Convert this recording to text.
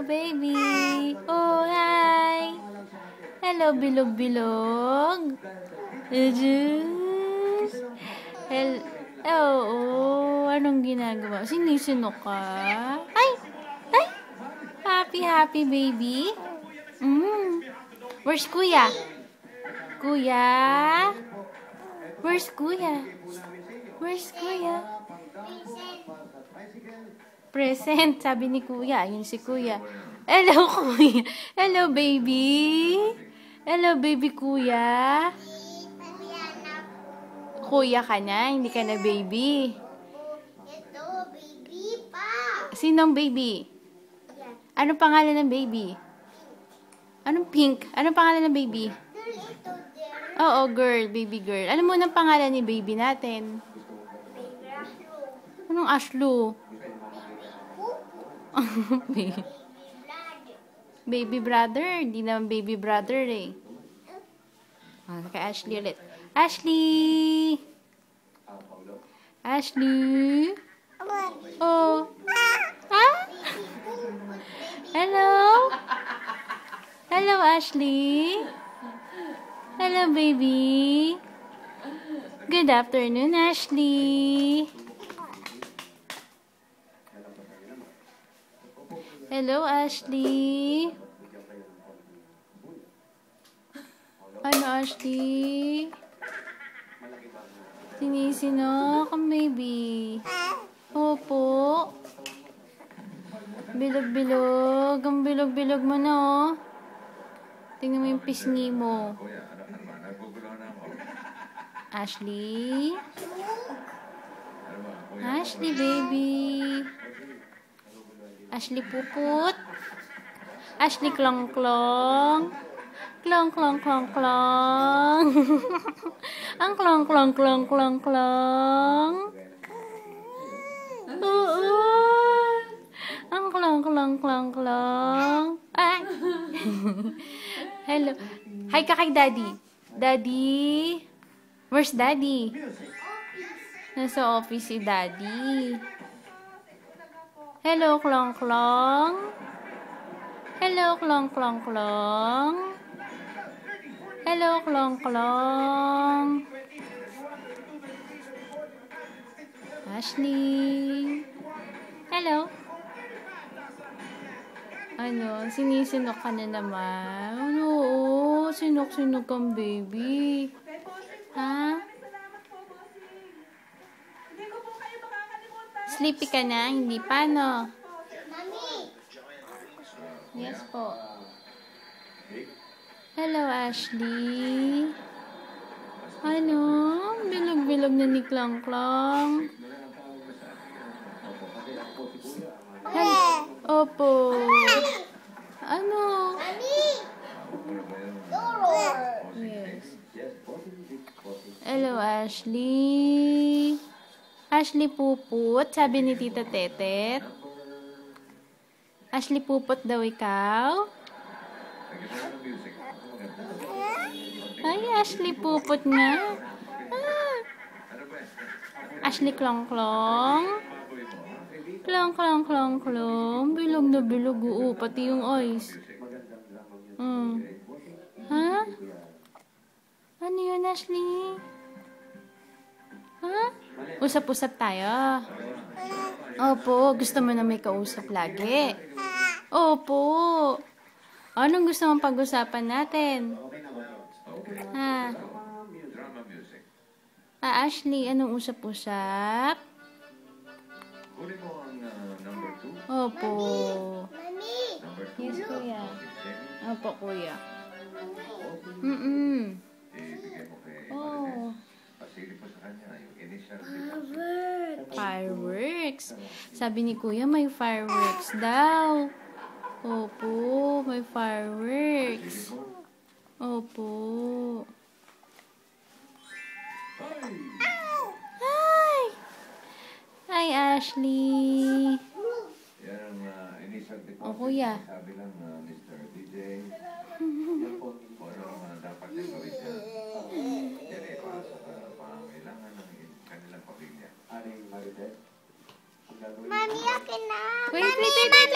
Hello, baby. Oh, hi. Hello, bilog-bilog. Hello. Oh, anong ginagawa? Sinisino ka? Ay! Ay! Happy, baby. Where's Kuya? Kuya? Where's Kuya? Where's Kuya? Present, sabi ni Kuya. Ayun si Kuya. Hello, Kuya. Hello, baby. Hello, baby Kuya. Kuya ka na, hindi ka na baby. Ito, baby pa. Sinong baby? Anong pangalan ng baby? Anong pink? Anong pangalan ng baby? Ito, dear. Oo, girl, baby girl. Ano muna ang pangalan ni baby natin? Baby Ashlo. Anong Ashlo? Baby blood. Baby brother. Hindi naman baby brother eh. Kay Ashley ulit. Ashley! Ashley! Oh! Ah? Hello? Hello, Ashley? Hello, baby? Good afternoon, Ashley. Hello, Ashley. Ano, Ashley? Sinisino ka, baby. Opo. Bilog-bilog. Ang bilog-bilog mo na, oh. Tingnan mo yung pisngi mo. Ashley? Ashley, baby. Ashley puput. Ashley klong-klong. Klong-klong-klong-klong. Ang klong-klong-klong-klong-klong. Oo. Ang klong-klong-klong-klong. Ay. Hello. Hi ka kay Daddy. Daddy. Where's Daddy? Nasa office si Daddy. Hello, klong-klong. Hello, klong-klong-klong. Hello, klong-klong. Ashley. Hello. Ano, sinisinok ka na naman? Oo, sinok-sinok kang baby. Ha? Sleepy ka na? Hindi pa, no? Mami. Yes po. Hello, Ashley. Ano? Bilog-bilog na ni Klong-Klong. Opo. Ano? Mami. Doro. Yes. Hello, Ashley. Ashley Puput, sabi ni Tita Tetet. Ashley Puput daw ikaw? Ay, Ashley Puput nga. Ah. Ashley Klong-Klong. Klong-klong-klong-klong. Bilog na bilog. Oo, pati yung eyes. Ha? Ano yun, Ashley? Ha? Usap-usap tayo. Opo, gusto mo na may kausap lagi. Opo. Anong gusto mong pag-usapan natin? Ha? Ashley, anong usap-usap? Opo. Mami. Yes, kuya. Opo, kuya. Oh. Fireworks. Sabi ni kuya, may fireworks daw. Opo, may fireworks. Opo. Hi! Hi, Ashley. O, kuya. Sabi lang, Mr. DJ, yan po, ano dapat yung gawin niya. Yan ay para sa pangangailangan ng kanilang pamilya. Aling Marites, Mami, akin na. Wait, wait, wait, wait.